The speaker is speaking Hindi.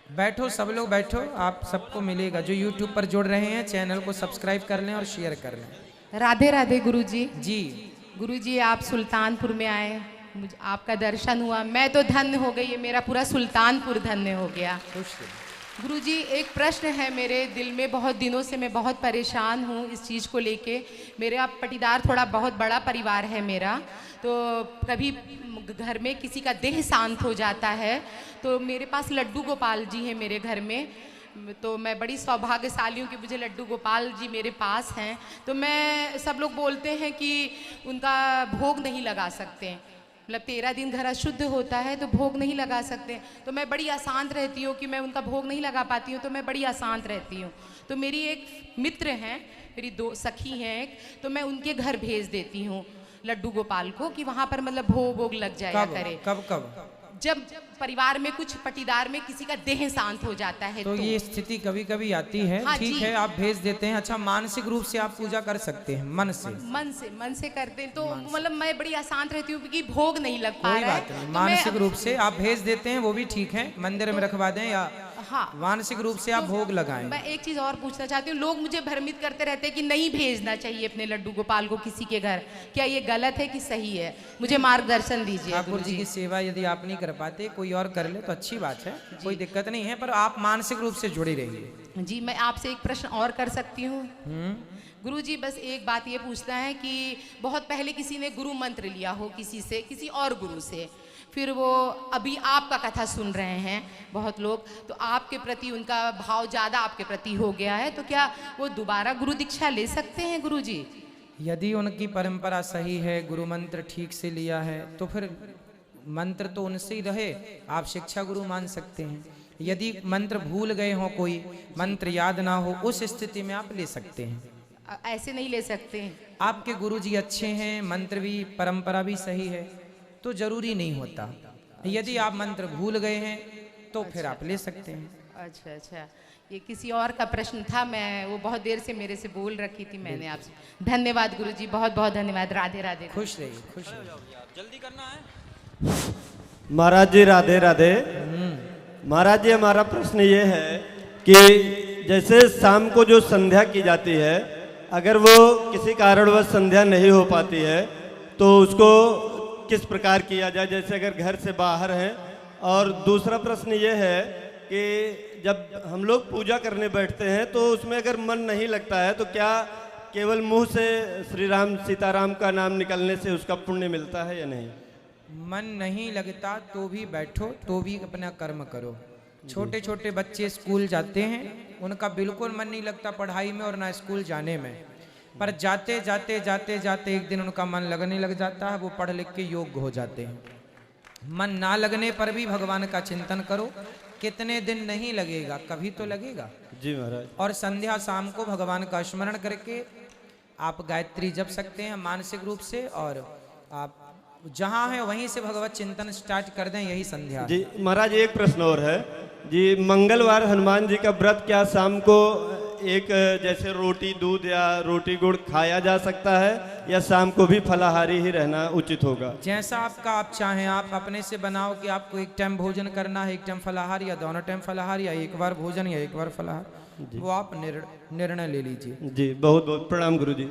बैठो सब लोग बैठो, आप सबको मिलेगा। जो यूट्यूब पर जुड़ रहे हैं चैनल को सब्सक्राइब कर लें और शेयर कर लें। राधे राधे गुरुजी। जी गुरुजी आप सुल्तानपुर में आए, मुझे आपका दर्शन हुआ, मैं तो धन्य हो गई, मेरा पूरा सुल्तानपुर धन्य हो गया। खुश गुरुजी एक प्रश्न है मेरे दिल में, बहुत दिनों से मैं बहुत परेशान हूँ इस चीज़ को लेके। मेरा पटीदार थोड़ा बहुत बड़ा परिवार है मेरा, तो कभी घर में किसी का देह शांत हो जाता है तो मेरे पास लड्डू गोपाल जी हैं मेरे घर में, तो मैं बड़ी सौभाग्यशाली हूँ कि मुझे लड्डू गोपाल जी मेरे पास हैं। तो मैं, सब लोग बोलते हैं कि उनका भोग नहीं लगा सकते, मतलब 13 दिन घर अशुद्ध होता है तो भोग नहीं लगा सकते। तो मैं बड़ी अशांत रहती हूँ कि मैं उनका भोग नहीं लगा पाती हूँ, तो मैं बड़ी अशांत रहती हूँ। तो मेरी एक मित्र हैं, मेरी 2 सखी हैं एक, तो मैं उनके घर भेज देती हूँ लड्डू गोपाल को कि वहाँ पर मतलब भोग वोग लग जाया करे। कब कब जब परिवार में कुछ पटीदार में किसी का देह शांत हो जाता है तो ये स्थिति कभी कभी आती है। हाँ ठीक है, आप भेज देते हैं। अच्छा, मानसिक रूप से आप पूजा कर सकते हैं, मन से करते हैं तो मतलब मैं बड़ी अशांत रहती हूँ क्योंकि भोग नहीं लग पा रहा है। कोई बात नहीं, तो मानसिक रूप से आप भेज देते हैं वो भी ठीक है, मंदिर में रखवा दें या हाँ, मानसिक रूप से आप भोग लगाएं। मैं एक चीज और पूछना चाहती हूँ, लोग मुझे भ्रमित करते रहते हैं कि नहीं भेजना चाहिए अपने लड्डू गोपाल को किसी के घर, क्या ये गलत है कि सही है? मुझे मार्गदर्शन दीजिए। ठाकुर जी की सेवा यदि आप नहीं कर पाते, कोई और कर ले तो अच्छी बात है, कोई दिक्कत नहीं है, पर आप मानसिक रूप से जुड़ी रहिए। जी, मैं आपसे एक प्रश्न और कर सकती हूँ? गुरु जी, बस एक बात ये पूछना है कि बहुत पहले किसी ने गुरु मंत्र लिया हो किसी से, किसी और गुरु से, फिर वो अभी आपका कथा सुन रहे हैं बहुत लोग, तो आपके प्रति उनका भाव ज़्यादा आपके प्रति हो गया है, तो क्या वो दोबारा गुरु दीक्षा ले सकते हैं गुरु जी? यदि उनकी परंपरा सही है, गुरु मंत्र ठीक से लिया है, तो फिर मंत्र तो उनसे ही रहे, आप शिक्षा गुरु मान सकते हैं। यदि मंत्र भूल गए हो, कोई मंत्र याद ना हो, उस स्थिति में आप ले सकते हैं। ऐसे नहीं ले सकते हैं? आपके गुरु जी अच्छे हैं, मंत्र भी, परंपरा भी सही है, तो जरूरी नहीं होता। यदि आप मंत्र भूल गए हैं तो फिर आप ले सकते हैं। अच्छा अच्छा, ये किसी और का प्रश्न था, मैं वो बहुत देर से मेरे से बोल रखी थी मैंने आपसे। धन्यवाद गुरु जी, बहुत बहुत धन्यवाद। राधे राधे। खुश रहिए, खुश रहिए। जल्दी करना है। महाराज जी राधे राधे। महाराज जी, हमारा प्रश्न ये है कि जैसे शाम को जो संध्या की जाती है, अगर वो किसी कारणवश संध्या नहीं हो पाती है तो उसको किस प्रकार किया जाए, जैसे अगर घर से बाहर हैं। और दूसरा प्रश्न ये है कि जब हम लोग पूजा करने बैठते हैं तो उसमें अगर मन नहीं लगता है तो क्या केवल मुंह से श्री राम सीताराम का नाम निकलने से उसका पुण्य मिलता है या नहीं? मन नहीं लगता तो भी बैठो, तो भी अपना कर्म करो। छोटे छोटे बच्चे स्कूल जाते हैं, उनका बिल्कुल मन नहीं लगता पढ़ाई में और ना स्कूल जाने में, पर जाते जाते जाते जाते एक दिन उनका मन लगने लग जाता है, वो पढ़ लिख के योग्य हो जाते हैं। मन ना लगने पर भी भगवान का चिंतन करो, कितने दिन नहीं लगेगा, कभी तो लगेगा। जी महाराज। और संध्या शाम को भगवान का स्मरण करके आप गायत्री जप सकते हैं मानसिक रूप से, और आप जहाँ है वहीं से भगवत चिंतन स्टार्ट कर दें, यही संध्या। जी महाराज, एक प्रश्न और है जी। मंगलवार हनुमान जी का व्रत क्या शाम को एक जैसे रोटी दूध या रोटी गुड़ खाया जा सकता है, या शाम को भी फलाहारी ही रहना उचित होगा? जैसा आपका आप चाहें, आप अपने से बनाओ कि आपको एक टाइम भोजन करना है, एक टाइम फलाहार, या दोनों टाइम फलाहार, या एक बार भोजन या एक बार फलाहार, वो आप निर्णय ले लीजिए। जी बहुत बहुत प्रणाम गुरु जी।